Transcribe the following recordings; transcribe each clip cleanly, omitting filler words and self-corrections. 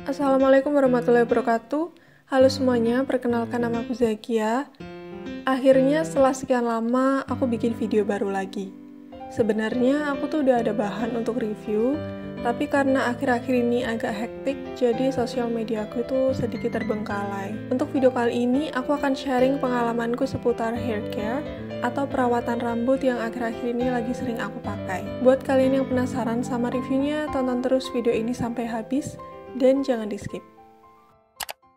Assalamualaikum warahmatullahi wabarakatuh. Halo semuanya, perkenalkan nama aku Zakia. Akhirnya setelah sekian lama aku bikin video baru lagi. Sebenarnya aku tuh udah ada bahan untuk review, tapi karena akhir-akhir ini agak hektik, jadi sosial media aku itu sedikit terbengkalai. Untuk video kali ini, aku akan sharing pengalamanku seputar hair care atau perawatan rambut yang akhir-akhir ini lagi sering aku pakai. Buat kalian yang penasaran sama reviewnya, tonton terus video ini sampai habis, dan jangan di-skip.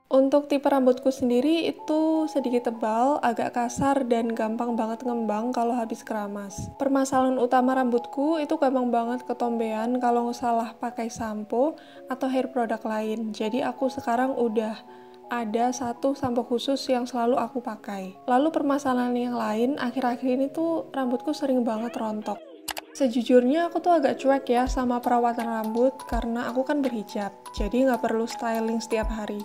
Untuk tipe rambutku sendiri itu sedikit tebal, agak kasar, dan gampang banget ngembang kalau habis keramas. Permasalahan utama rambutku itu gampang banget ketombean kalau salah pakai sampo atau hair product lain. Jadi aku sekarang udah ada satu sampo khusus yang selalu aku pakai. Lalu permasalahan yang lain, akhir-akhir ini tuh rambutku sering banget rontok. Sejujurnya aku tuh agak cuek ya sama perawatan rambut karena aku kan berhijab, jadi nggak perlu styling setiap hari.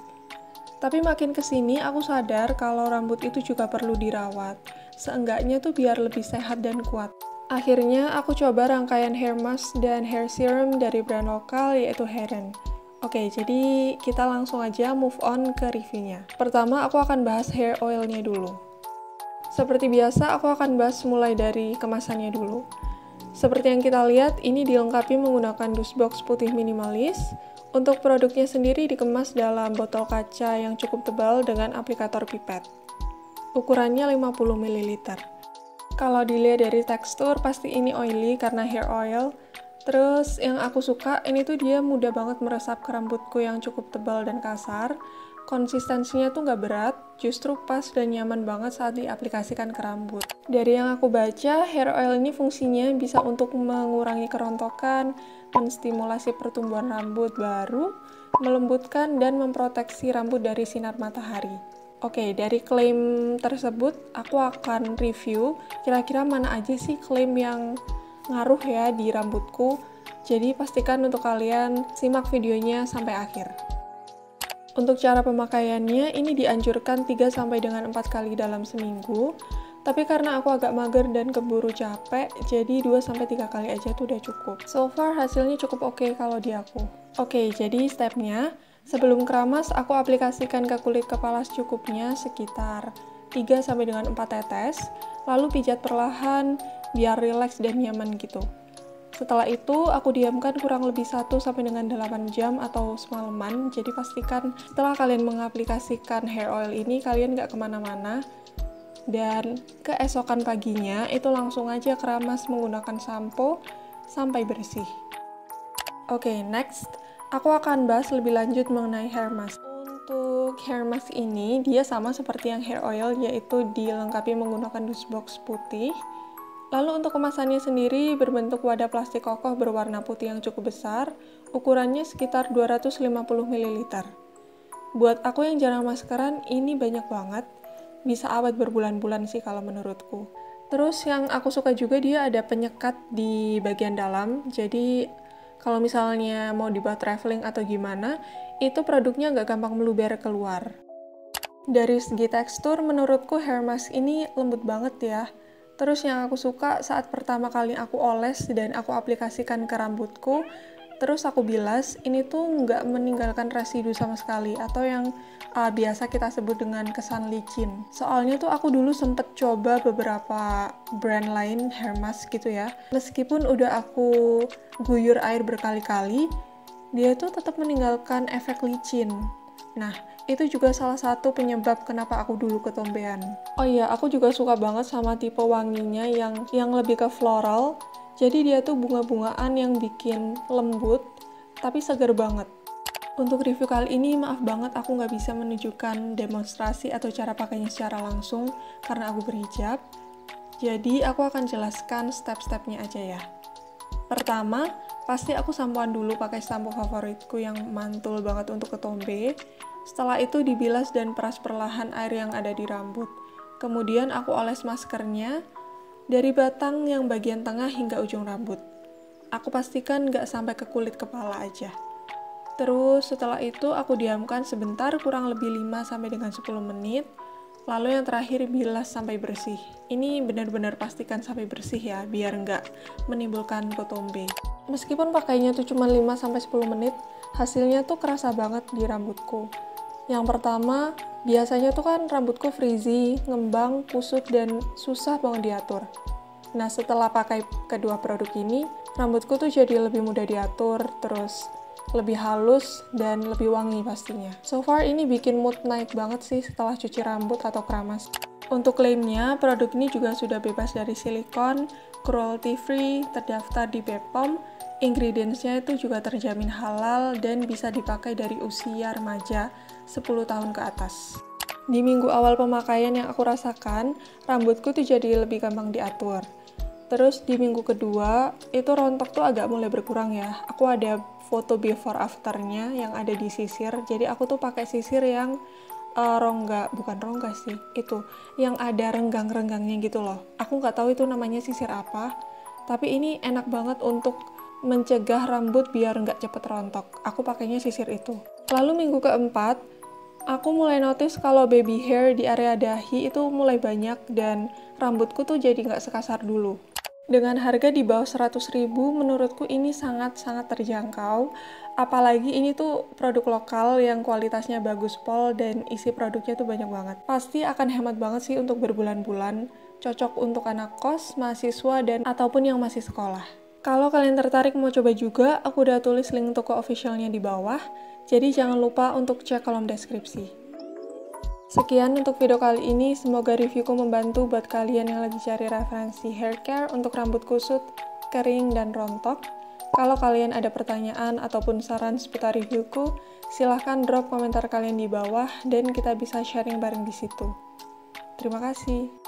Tapi makin kesini aku sadar kalau rambut itu juga perlu dirawat, seenggaknya tuh biar lebih sehat dan kuat. Akhirnya aku coba rangkaian hair mask dan hair serum dari brand lokal yaitu Heron. Oke, jadi kita langsung aja move on ke reviewnya. Pertama aku akan bahas hair oilnya dulu. Seperti biasa aku akan bahas mulai dari kemasannya dulu. Seperti yang kita lihat, ini dilengkapi menggunakan dus box putih minimalis. Untuk produknya sendiri dikemas dalam botol kaca yang cukup tebal dengan aplikator pipet. Ukurannya 50 ml. Kalau dilihat dari tekstur, pasti ini oily karena hair oil. Terus yang aku suka, ini tuh dia mudah banget meresap ke rambutku yang cukup tebal dan kasar. Konsistensinya tuh nggak berat, justru pas dan nyaman banget saat diaplikasikan ke rambut. Dari yang aku baca, hair oil ini fungsinya bisa untuk mengurangi kerontokan, menstimulasi pertumbuhan rambut baru, melembutkan dan memproteksi rambut dari sinar matahari. Oke, dari klaim tersebut, aku akan review kira-kira mana aja sih klaim yang ngaruh ya di rambutku. Jadi pastikan untuk kalian simak videonya sampai akhir. Untuk cara pemakaiannya, ini dianjurkan 3-4 kali dalam seminggu. Tapi karena aku agak mager dan keburu capek, jadi 2-3 kali aja tuh udah cukup. So far hasilnya cukup oke kalau di aku. Oke, jadi stepnya, sebelum keramas aku aplikasikan ke kulit kepala secukupnya sekitar 3-4 tetes, lalu pijat perlahan biar rileks dan nyaman gitu. Setelah itu, aku diamkan kurang lebih 1-8 jam atau semalaman, jadi pastikan setelah kalian mengaplikasikan hair oil ini, kalian nggak kemana-mana. Dan keesokan paginya, itu langsung aja keramas menggunakan sampo sampai bersih. Oke, next, aku akan bahas lebih lanjut mengenai hair mask. Untuk hair mask ini, dia sama seperti yang hair oil, yaitu dilengkapi menggunakan dus box putih. Lalu untuk kemasannya sendiri berbentuk wadah plastik kokoh berwarna putih yang cukup besar, ukurannya sekitar 250 ml. Buat aku yang jarang maskeran, ini banyak banget, bisa awet berbulan-bulan sih kalau menurutku. Terus yang aku suka juga dia ada penyekat di bagian dalam, jadi kalau misalnya mau dibuat traveling atau gimana, itu produknya nggak gampang meluber keluar. Dari segi tekstur, menurutku hair mask ini lembut banget ya. Terus yang aku suka saat pertama kali aku oles dan aku aplikasikan ke rambutku, terus aku bilas, ini tuh nggak meninggalkan residu sama sekali, atau yang biasa kita sebut dengan kesan licin. Soalnya tuh aku dulu sempet coba beberapa brand lain hair mask gitu ya. Meskipun udah aku guyur air berkali-kali, dia tuh tetap meninggalkan efek licin. Nah, itu juga salah satu penyebab kenapa aku dulu ketombean. Oh iya, aku juga suka banget sama tipe wanginya yang lebih ke floral. Jadi dia tuh bunga-bungaan yang bikin lembut, tapi segar banget. Untuk review kali ini, maaf banget aku nggak bisa menunjukkan demonstrasi atau cara pakainya secara langsung karena aku berhijab. Jadi aku akan jelaskan step-stepnya aja ya. Pertama, pasti aku sampoan dulu pakai sampo favoritku yang mantul banget untuk ketombe. Setelah itu dibilas dan peras perlahan air yang ada di rambut. Kemudian aku oles maskernya dari batang yang bagian tengah hingga ujung rambut. Aku pastikan nggak sampai ke kulit kepala aja. Terus setelah itu aku diamkan sebentar kurang lebih 5-10 menit. Lalu yang terakhir, bilas sampai bersih. Ini benar-benar pastikan sampai bersih ya, biar nggak menimbulkan kotombe. Meskipun pakainya tuh cuma 5-10 menit, hasilnya tuh kerasa banget di rambutku. Yang pertama, biasanya tuh kan rambutku frizzy, ngembang, kusut, dan susah banget diatur. Nah, setelah pakai kedua produk ini, rambutku tuh jadi lebih mudah diatur, terus lebih halus, dan lebih wangi pastinya. So far, ini bikin mood naik banget sih setelah cuci rambut atau keramas. Untuk klaimnya, produk ini juga sudah bebas dari silikon, cruelty free, terdaftar di BPOM, ingredients-nya itu juga terjamin halal, dan bisa dipakai dari usia remaja 10 tahun ke atas. Di minggu awal pemakaian yang aku rasakan, rambutku tuh jadi lebih gampang diatur. Terus di minggu kedua, itu rontok tuh agak mulai berkurang ya. Aku ada foto before afternya yang ada di sisir. Jadi aku tuh pakai sisir yang bukan rongga sih, itu yang ada renggang-renggangnya gitu loh. Aku nggak tahu itu namanya sisir apa, tapi ini enak banget untuk mencegah rambut biar nggak cepet rontok. Aku pakainya sisir itu. Lalu minggu keempat, aku mulai notice kalau baby hair di area dahi itu mulai banyak dan rambutku tuh jadi nggak sekasar dulu. Dengan harga di bawah 100.000, menurutku ini sangat-sangat terjangkau. Apalagi ini tuh produk lokal yang kualitasnya bagus pol dan isi produknya tuh banyak banget. Pasti akan hemat banget sih untuk berbulan-bulan. Cocok untuk anak kos, mahasiswa, dan ataupun yang masih sekolah. Kalau kalian tertarik mau coba juga, aku udah tulis link toko officialnya di bawah. Jadi jangan lupa untuk cek kolom deskripsi. Sekian untuk video kali ini, semoga reviewku membantu buat kalian yang lagi cari referensi hair care untuk rambut kusut, kering, dan rontok. Kalau kalian ada pertanyaan ataupun saran seputar reviewku, silahkan drop komentar kalian di bawah dan kita bisa sharing bareng di situ. Terima kasih.